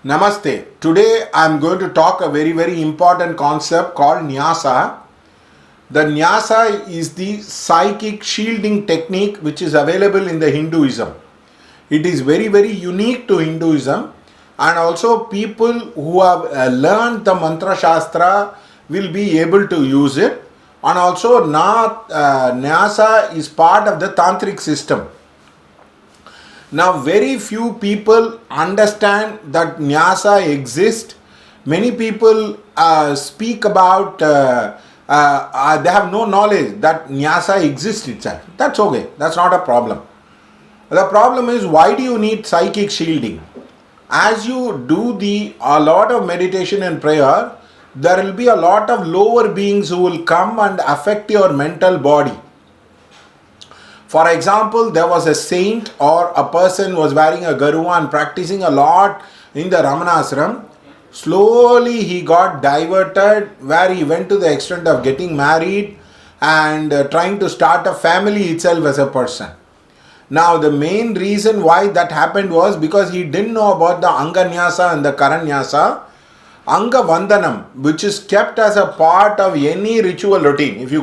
Namaste. Today I am going to talk a very important concept called Nyasa. The Nyasa is the psychic shielding technique which is available in the Hinduism. It is very unique to Hinduism, and also people who have learned the Mantra Shastra will be able to use it, and also Nyasa is part of the Tantric system. Now, very few people understand that Nyasa exists. Many people speak about, they have no knowledge that Nyasa exists itself. That's okay, that's not a problem. The problem is, why do you need psychic shielding? As you do a lot of meditation and prayer, there will be a lot of lower beings who will come and affect your mental body. For example, there was a saint or a person was wearing a garuva and practicing a lot in the Ramana Ashram. Slowly he got diverted, where he went to the extent of getting married and trying to start a family itself as a person. Now the main reason why that happened was because he didn't know about the Anga Nyasa and the Karanyasa. Anga Vandanam, which is kept as a part of any ritual routine. If you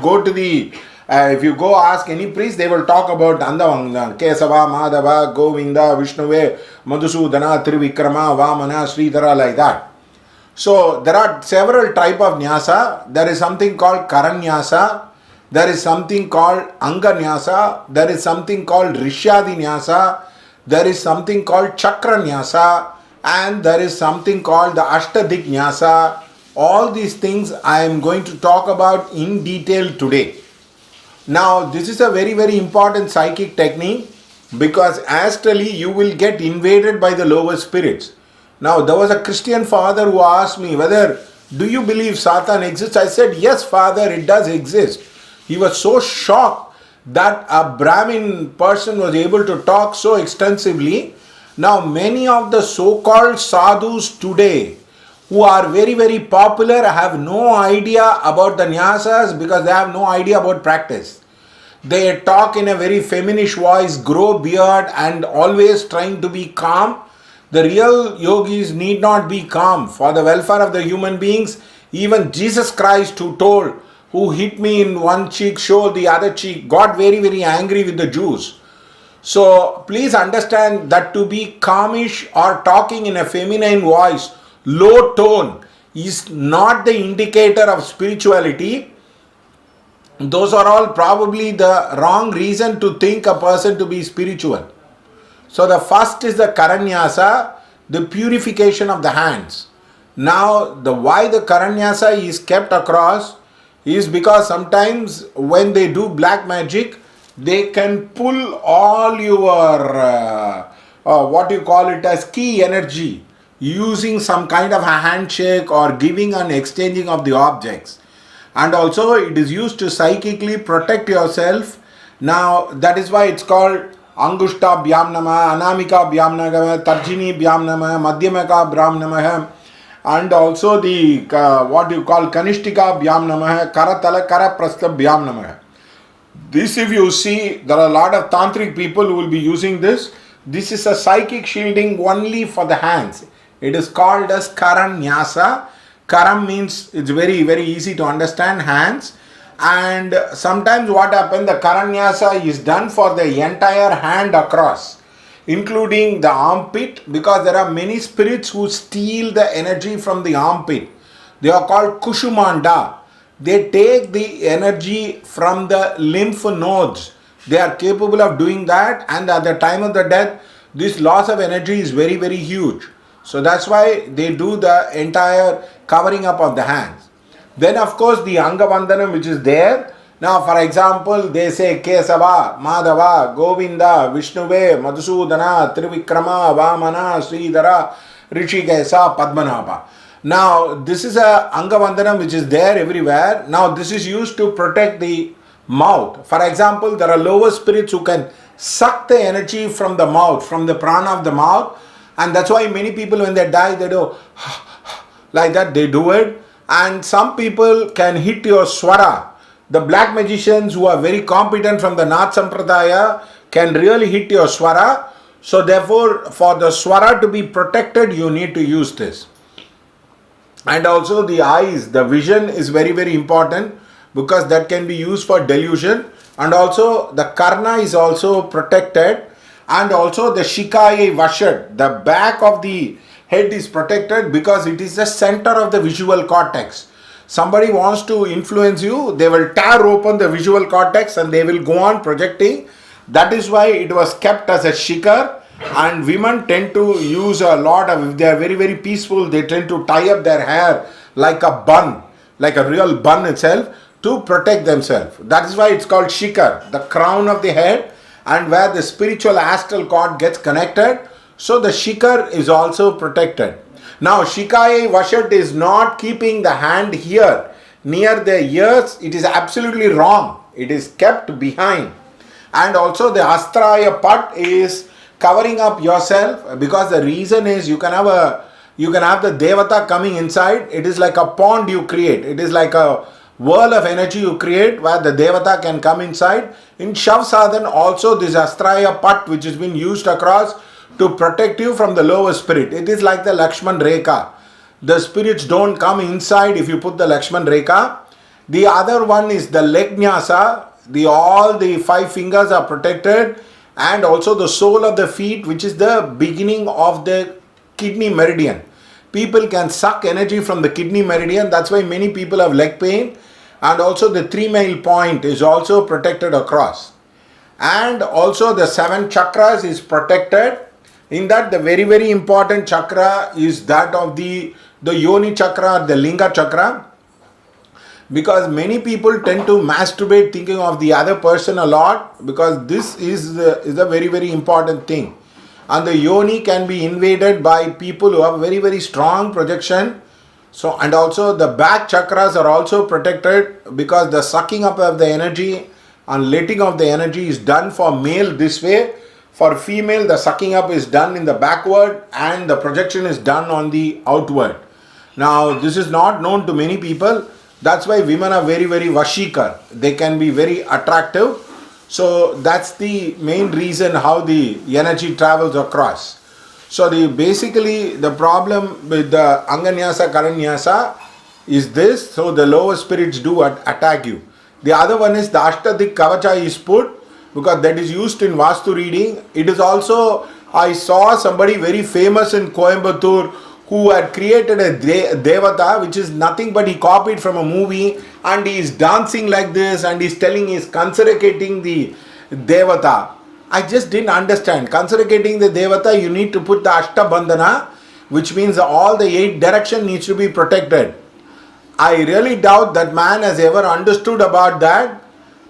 go ask any priest, they will talk about Andavanga, Kesava, Madhava, Govinda, Vishnuve, Madhusudana, Trivikrama, Vamana, Sridhara, like that. So there are several types of Nyasa. There is something called Karanyasa. There is something called Anga Nyasa. There is something called Rishyadi Nyasa. There is something called Chakra Nyasa. And there is something called the Ashtadik Nyasa. All these things I am going to talk about in detail today. Now, this is a very important psychic technique, because astrally you will get invaded by the lower spirits. Now, there was a Christian father who asked me whether, do you believe Satan exists? I said, yes, father, it does exist. He was so shocked that a Brahmin person was able to talk so extensively. Now, many of the so-called sadhus today who are very popular have no idea about the Nyasas, because they have no idea about practice. They talk in a very feminish voice, grow beard, and always trying to be calm. The real yogis need not be calm. For the welfare of the human beings, even Jesus Christ, who hit me in one cheek, showed the other cheek, got very angry with the Jews. So please understand that to be calmish or talking in a feminine voice, low tone, is not the indicator of spirituality. Those are all probably the wrong reason to think a person to be spiritual. So the first is the Karanyasa, the purification of the hands. Now, why the Karanyasa is kept across is because sometimes when they do black magic, they can pull all your what you call it as ki energy, using some kind of a handshake or giving and exchanging of the objects. And also it is used to psychically protect yourself. Now that is why it's called Angushta Bhyam Namah, Anamika Bhyam Namah, Tarjini Bhyam Namah, Madhyamaka Bhyam Namah, and also the what you call Kanishtika Bhyam Namah, Karatala Karaprastha Bhyam Namah. This, if you see, there are a lot of tantric people who will be using this. This is a psychic shielding only for the hands. It is called as Karanyasa. Karam means, it's very easy to understand, hands. And sometimes what happens, the Karanyasa is done for the entire hand across, including the armpit, because there are many spirits who steal the energy from the armpit. They are called Kushumanda. They take the energy from the lymph nodes. They are capable of doing that, and at the time of the death, this loss of energy is very huge. So that's why they do the entire covering up of the hands. Then of course the Anga Vandanam, which is there. Now for example, they say Kesava, Madhava, Govinda, Vishnuve, Madhusudana, Trivikrama, Vamana, Sridhara, Rishikesa, Padmanabha. Now this is a Anga Vandanam which is there everywhere. Now this is used to protect the mouth. For example, there are lower spirits who can suck the energy from the mouth, from the prana of the mouth. And that's why many people, when they die, they do like that, they do it. And some people can hit your swara. The black magicians who are very competent from the Nath Sampradaya can really hit your swara. So therefore, for the swara to be protected, you need to use this. And also the eyes, the vision is very, very important, because that can be used for delusion. And also the karna is also protected. And also the shikaye vashat, the back of the head is protected, because it is the center of the visual cortex. Somebody wants to influence you, they will tear open the visual cortex and they will go on projecting. That is why it was kept as a shikar. And women tend to use a lot of, if they are very, very peaceful, they tend to tie up their hair like a bun, like a real bun itself, to protect themselves. That is why it's called shikar, the crown of the head, and where the spiritual astral cord gets connected. So the shikar is also protected. Now shikaye vashat is not keeping the hand here near the ears. It is absolutely wrong. It is kept behind. And also the astraya pat is covering up yourself, because the reason is you can have the devata coming inside. It is like a pond you create. It is like a whirl of energy you create where the devata can come inside. In Shav Sadhan also, this astraya pat which has been used across to protect you from the lower spirit. It is like the Lakshman Rekha. The spirits don't come inside if you put the Lakshman Rekha. The other one is the leg nyasa. All the 5 fingers are protected. And also the sole of the feet, which is the beginning of the kidney meridian. People can suck energy from the kidney meridian. That's why many people have leg pain. And also the 3-mile point is also protected across. And also the 7 chakras is protected. In that, the very, very important chakra is that of the yoni chakra, the linga chakra. Because many people tend to masturbate thinking of the other person a lot, because this is a very, very important thing. And the yoni can be invaded by people who have very, very strong projection. So, and also the back chakras are also protected, because the sucking up of the energy and letting of the energy is done for male this way. For female, the sucking up is done in the backward and the projection is done on the outward. Now, this is not known to many people. That's why women are very, very vashikar. They can be very attractive. So that's the main reason how the energy travels across. So basically the problem with the Anganyasa, Karanyasa is this. So the lower spirits do attack you. The other one is the Ashtadik Kavacha is put, because that is used in Vastu reading. It is also, I saw somebody very famous in Coimbatore who had created a devata, which is nothing but he copied from a movie, and he is dancing like this and he's telling he's consecrating the devata. I just didn't understand. Consecrating the devata, you need to put the Ashtabandhana, which means all the 8 direction needs to be protected. I really doubt that man has ever understood about that.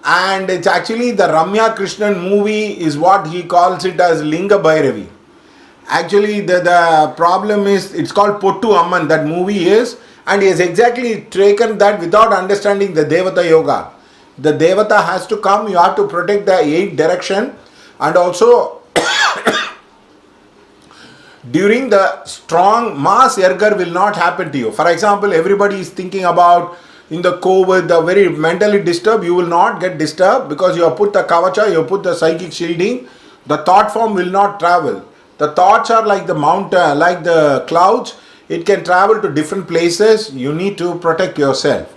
And it's actually the Ramya Krishnan movie is what he calls it as Linga Bhairavi. Actually, the problem is, it's called Pottu Amman, that movie is, and he has exactly taken that without understanding the Devata Yoga. The Devata has to come, you have to protect the 8 direction, and also during the strong mass ergar will not happen to you. For example, everybody is thinking about in the COVID, the very mentally disturbed, you will not get disturbed because you have put the kavacha, you have put the psychic shielding, the thought form will not travel. The thoughts are like the mountain, like the clouds. It can travel to different places. You need to protect yourself.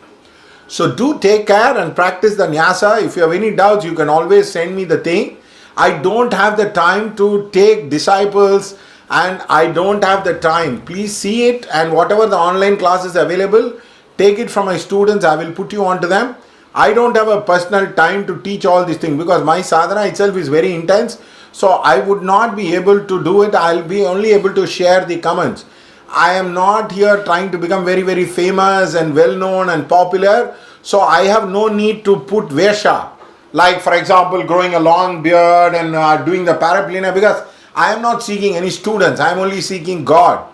So do take care and practice the nyasa. If you have any doubts, you can always send me the thing. I don't have the time to take disciples and I don't have the time. Please see it, and whatever the online class is available, take it from my students. I will put you on to them. I don't have a personal time to teach all these things because my sadhana itself is very intense. So I would not be able to do it. I'll be only able to share the comments. I am not here trying to become very, very famous and well known and popular. So I have no need to put vesha. Like for example, growing a long beard and doing the paraplana, because I am not seeking any students. I am only seeking God.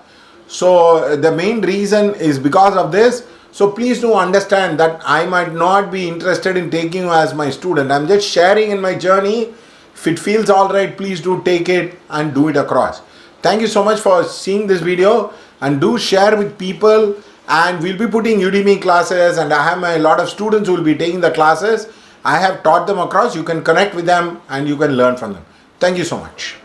So the main reason is because of this. So please do understand that I might not be interested in taking you as my student. I'm just sharing in my journey. If it feels alright, please do take it and do it across. Thank you so much for seeing this video, and do share with people. And we'll be putting Udemy classes, and I have a lot of students who will be taking the classes. I have taught them across. You can connect with them and you can learn from them. Thank you so much.